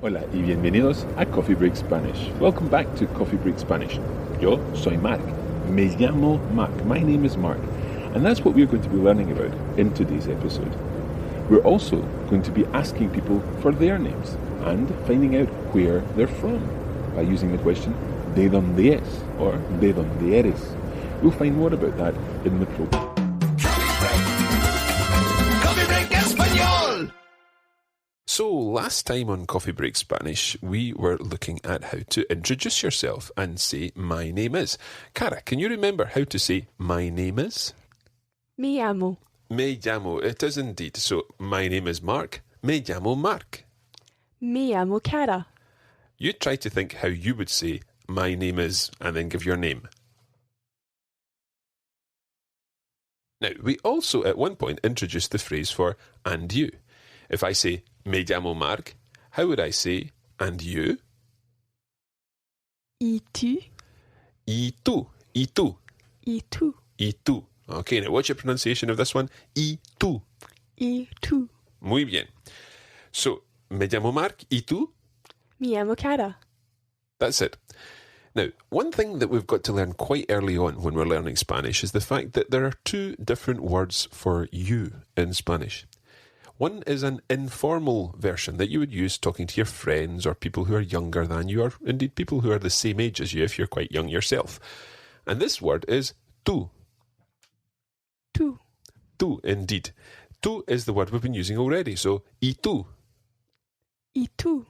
Hola y bienvenidos a Coffee Break Spanish. Welcome back to Coffee Break Spanish. Yo soy Mark. Me llamo Mark. My name is Mark. And that's what we're going to be learning about in today's episode. We're also going to be asking people for their names and finding out where they're from by using the question ¿de dónde es? Or ¿de dónde eres? We'll find more about that in the program. Coffee Break Español! So, last time on Coffee Break Spanish, we were looking at how to introduce yourself and say, my name is. Cara, can you remember how to say, my name is? Me llamo. Me llamo, it is indeed. So, my name is Mark. Me llamo Mark. Me llamo Cara. You try to think how you would say, my name is, and then give your name. Now, we also at one point introduced the phrase for and you. If I say, me llamo Mark, how would I say, and you? Y tu. Y tú. Y tú. Y tu. Y tú. Okay, now what's your pronunciation of this one? Y tú. Y tu. Muy bien. So, me llamo Mark. ¿Y tú? Me llamo Cara. That's it. Now, one thing that we've got to learn quite early on when we're learning Spanish is the fact that there are two different words for you in Spanish. One is an informal version that you would use talking to your friends or people who are younger than you, or indeed people who are the same age as you if you're quite young yourself. And this word is tú. Tu. Tú, indeed. Tú is the word we've been using already, so y tú. Y tu.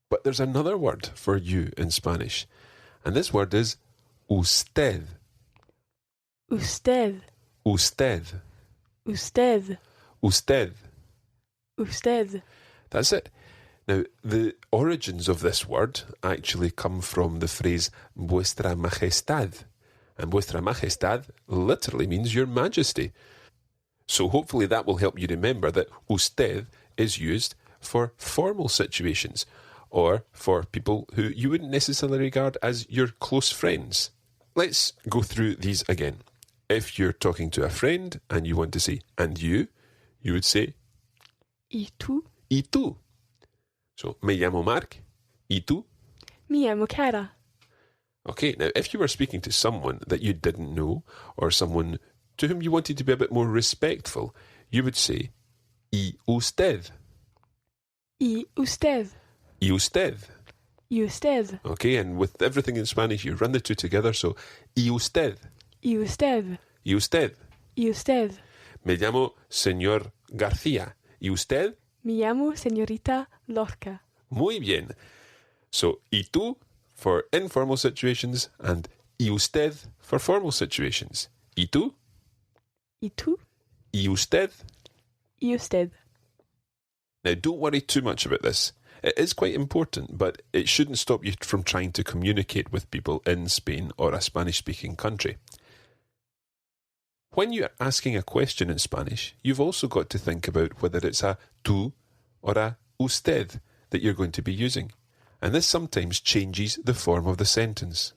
But there's another word for you in Spanish, and this word is usted. Usted. Usted. Usted. Usted. Usted. That's it. Now, the origins of this word actually come from the phrase vuestra majestad. And vuestra majestad literally means your majesty. So hopefully that will help you remember that usted is used for formal situations or for people who you wouldn't necessarily regard as your close friends. Let's go through these again. If you're talking to a friend and you want to say, and you would say, Y tu. y tú. So, me llamo Mark. ¿Y tú? Me llamo Cara. Okay, now if you were speaking to someone that you didn't know or someone to whom you wanted to be a bit more respectful, you would say, y usted. Y usted. Y usted. Y usted. Okay, and with everything in Spanish, you run the two together, so, y usted. Y usted. Y usted. Y usted. Me llamo Señor García. ¿Y usted? Me llamo Señorita Lorca. Muy bien. So, y tú for informal situations and y usted for formal situations. ¿Y tú? Y tu. ¿Y usted? Y usted. Now, don't worry too much about this. It is quite important, but it shouldn't stop you from trying to communicate with people in Spain or a Spanish-speaking country. When you're asking a question in Spanish, you've also got to think about whether it's a tú or a usted that you're going to be using. And this sometimes changes the form of the sentence.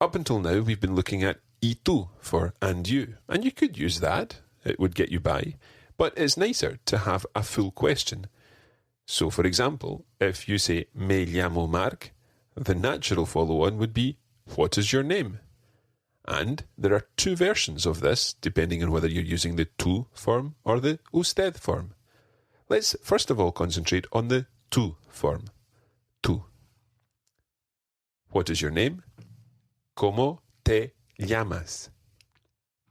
Up until now, we've been looking at y tú for and you. And you could use that. It would get you by. But it's nicer to have a full question. So, for example, if you say, me llamo Mark, the natural follow-on would be, what is your name? And there are two versions of this, depending on whether you're using the tú form or the usted form. Let's first of all concentrate on the tú form. Tú. What is your name? ¿Cómo te llamas?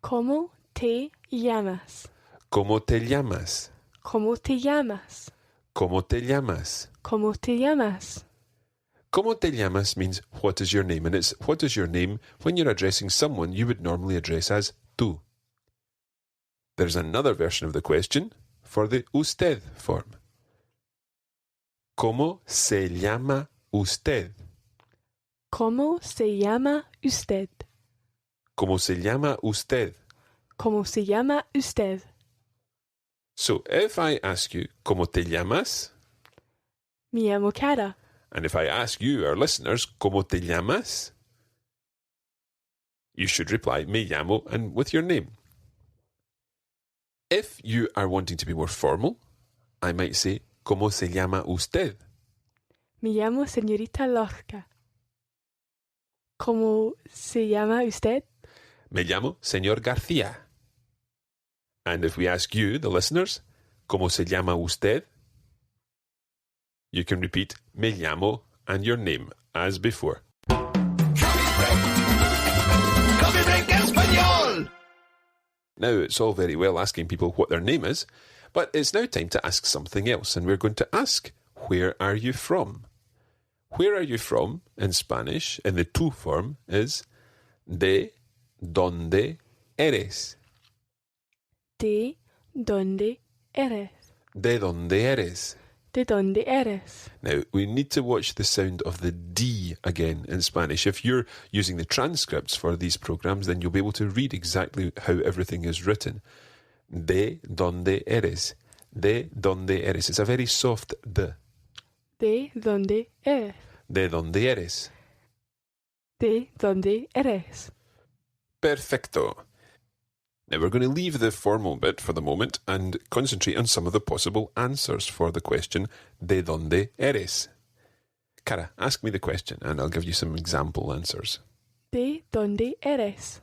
¿Cómo te llamas? ¿Cómo te llamas? ¿Cómo te llamas? ¿Cómo te llamas? ¿Cómo te llamas? ¿Cómo te llamas means what is your name, and it's what is your name when you're addressing someone you would normally address as tú. There's another version of the question for the usted form. ¿Cómo se llama usted? ¿Cómo se llama usted? ¿Cómo se llama usted? ¿Cómo se llama usted? So if I ask you, ¿cómo te llamas? Me llamo Cara. And if I ask you, our listeners, ¿cómo te llamas? You should reply, me llamo, and with your name. If you are wanting to be more formal, I might say, ¿cómo se llama usted? Me llamo señorita Lorca. ¿Cómo se llama usted? Me llamo señor García. And if we ask you, the listeners, ¿cómo se llama usted? You can repeat me llamo and your name as before. Coffee Break Español. Now, it's all very well asking people what their name is, but it's now time to ask something else, and we're going to ask, where are you from? Where are you from in Spanish, in the tú form, is de donde eres. ¿De dónde eres? De donde eres. ¿De dónde eres? Now, we need to watch the sound of the D again in Spanish. If you're using the transcripts for these programs, then you'll be able to read exactly how everything is written. De donde eres. De donde eres. It's a very soft D. ¿De dónde eres? De donde eres. ¿De dónde eres? Perfecto. Now we're going to leave the formal bit for the moment and concentrate on some of the possible answers for the question, ¿de dónde eres? Cara, ask me the question and I'll give you some example answers. ¿De dónde eres?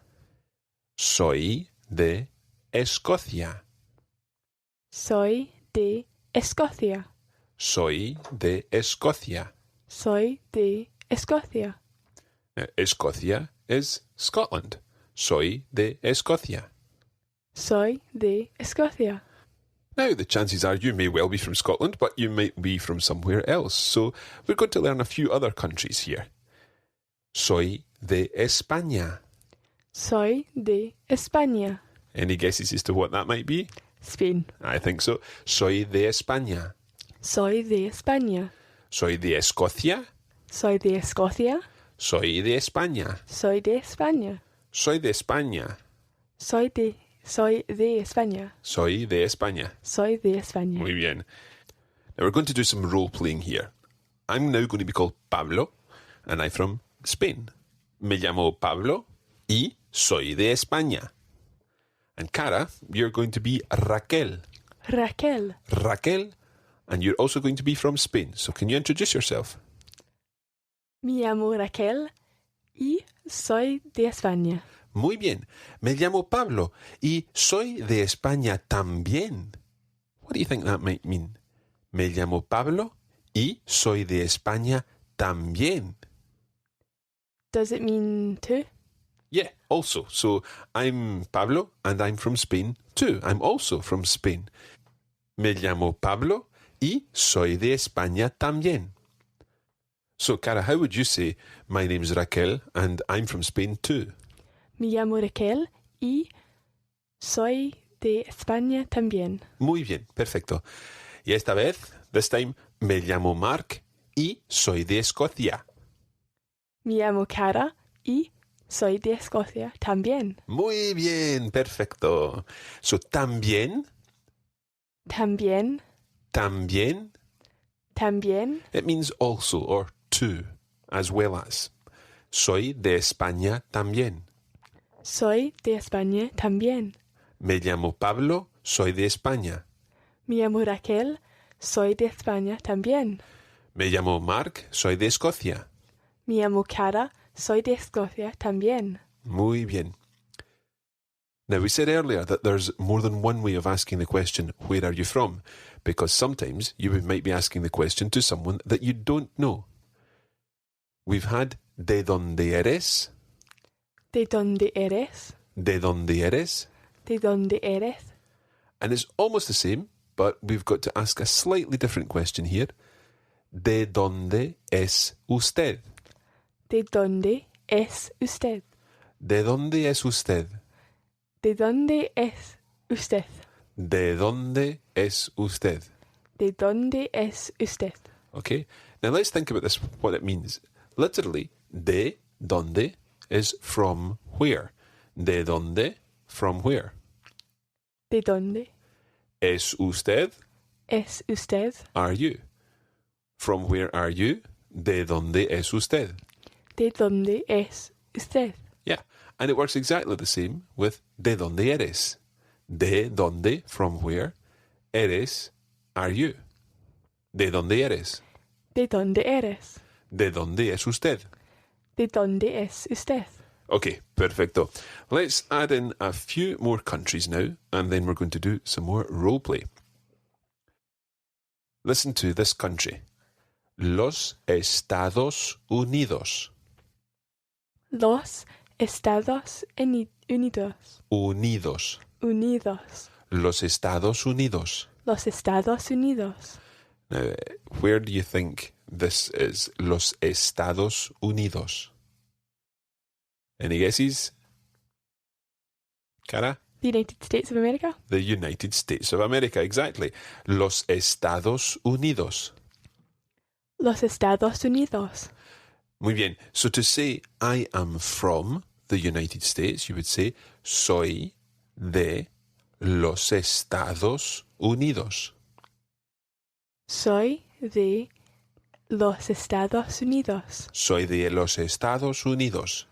Soy de Escocia. Soy de Escocia. Soy de Escocia. Soy de Escocia. Now, Escocia is Scotland. Soy de Escocia. Soy de Escocia. Now, the chances are you may well be from Scotland, but you might be from somewhere else. So, we're going to learn a few other countries here. Soy de España. Soy de España. Any guesses as to what that might be? Spain. I think so. Soy de España. Soy de España. Soy de Escocia. Soy de Escocia. Soy de España. Soy de España. Soy de España. Soy de España. Soy de España. Soy de España. Muy bien. Now we're going to do some role playing here. I'm now going to be called Pablo, and I'm from Spain. Me llamo Pablo y soy de España. And Cara, you're going to be Raquel. Raquel. Raquel, and you're also going to be from Spain. So can you introduce yourself? Me llamo Raquel y soy de España. Muy bien. Me llamo Pablo y soy de España también. What do you think that might mean? Me llamo Pablo y soy de España también. Does it mean too? Yeah, also. So I'm Pablo and I'm from Spain too. I'm also from Spain. Me llamo Pablo y soy de España también. So, Cara, how would you say, my name's Raquel and I'm from Spain too? Me llamo Raquel y soy de España también. Muy bien, perfecto. Y esta vez, this time, me llamo Mark y soy de Escocia. Me llamo Cara y soy de Escocia también. Muy bien, perfecto. So, también, También. también, También. it means also or too, as well as. Soy de España también. Soy de España también. Me llamo Pablo, soy de España. Me llamo Raquel, soy de España también. Me llamo Mark, soy de Escocia. Me llamo Cara, soy de Escocia también. Muy bien. Now, we said earlier that there's more than one way of asking the question, where are you from? Because sometimes you might be asking the question to someone that you don't know. We've had ¿de dónde eres? ¿De dónde eres? ¿De dónde eres? ¿De dónde eres? And it's almost the same, but we've got to ask a slightly different question here. ¿De dónde es usted? ¿De dónde es usted? ¿De dónde es usted? ¿De dónde es usted? ¿De dónde es usted? ¿De dónde es usted? Okay, now let's think about this, what it means. Literally, de dónde is from where. De dónde, from where. ¿De dónde Es usted, es usted? are you. From where are you? De dónde es usted. ¿De dónde es usted? Yeah, and it works exactly the same with de dónde eres. De dónde, from where. Eres, are you. De dónde eres. ¿De dónde eres? ¿De dónde es usted? ¿De dónde es usted? Okay, perfecto. Let's add in a few more countries now, and then we're going to do some more role play. Listen to this country. Los Estados Unidos. Los Estados Unidos. Unidos. Unidos. Los Estados Unidos. Los Estados Unidos. Now, where do you think this is? Los Estados Unidos. Any guesses? Cara? The United States of America. The United States of America, exactly. Los Estados Unidos. Los Estados Unidos. Muy bien. So to say, I am from the United States, you would say, soy de los Estados Unidos. Soy de los Estados Unidos. Soy de los Estados Unidos.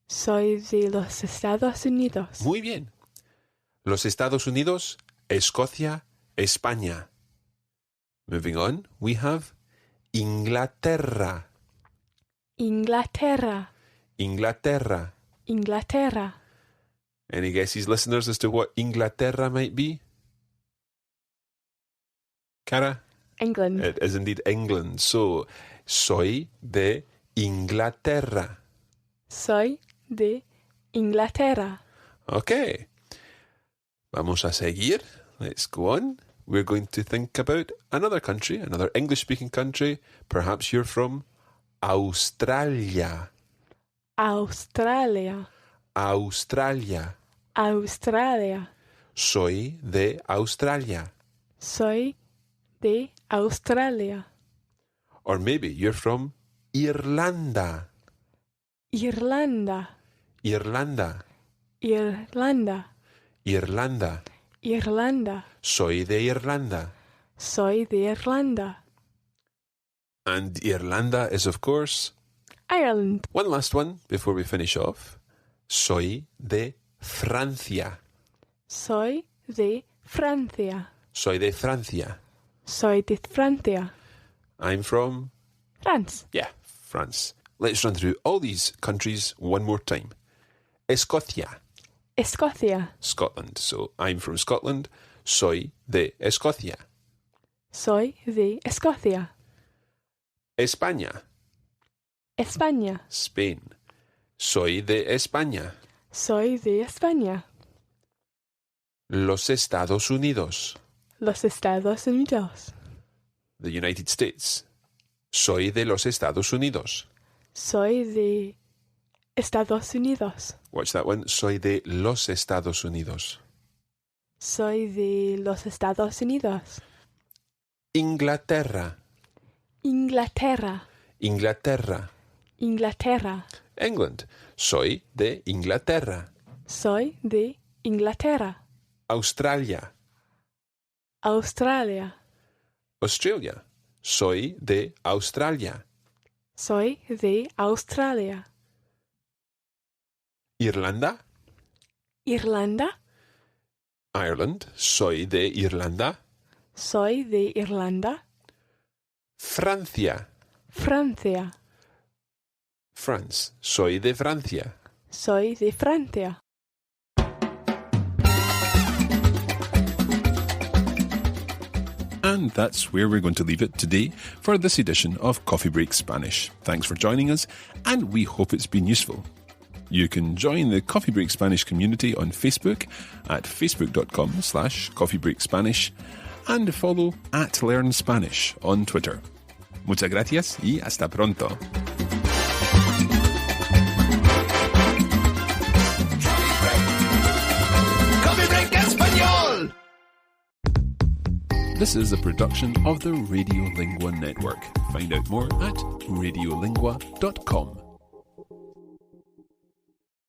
Soy de los Estados Unidos. Muy bien. Los Estados Unidos, Escocia, España. Moving on, we have Inglaterra. Inglaterra. Inglaterra. Inglaterra. Any guesses, listeners, as to what Inglaterra might be? Cara? England. It is indeed England. So, soy de Inglaterra. Soy de Inglaterra. Okay. Vamos a seguir. Let's go on. We're going to think about another country, another English-speaking country. Perhaps you're from Australia. Australia. Australia. Australia. Soy de Australia. Soy de Australia. Or maybe you're from Irlanda. Irlanda. Irlanda. Irlanda. Irlanda. Irlanda. Soy de Irlanda. Soy de Irlanda. And Irlanda is, of course, Ireland. one last one before we finish off. Soy de Francia. Soy de Francia. Soy de Francia. Soy de Francia. I'm from, France. France. Let's run through all these countries one more time. Escocia, Escocia. Scotland. So I'm from Scotland. Soy de Escocia. Soy de Escocia. España, España. Spain. Soy de España. Soy de España. Los Estados Unidos. Los Estados Unidos. The United States. Soy de los Estados Unidos. Soy de Estados Unidos. Watch that one. Soy de los Estados Unidos. Soy de los Estados Unidos. Inglaterra. Inglaterra. Inglaterra. Inglaterra. England. Soy de Inglaterra. Soy de Inglaterra. Australia. Australia. Australia. Soy de Australia. Soy de Australia. Irlanda. Irlanda. Ireland. Soy de Irlanda. Soy de Irlanda. Francia. Francia. France. Soy de Francia. Soy de Francia. And that's where we're going to leave it today for this edition of Coffee Break Spanish. Thanks for joining us, and we hope it's been useful. You can join the Coffee Break Spanish community on Facebook at facebook.com/coffeebreakspanish and follow @LearnSpanish on Twitter. Muchas gracias y hasta pronto. Coffee Break Español. This is a production of the Radiolingua Network. Find out more at radiolingua.com.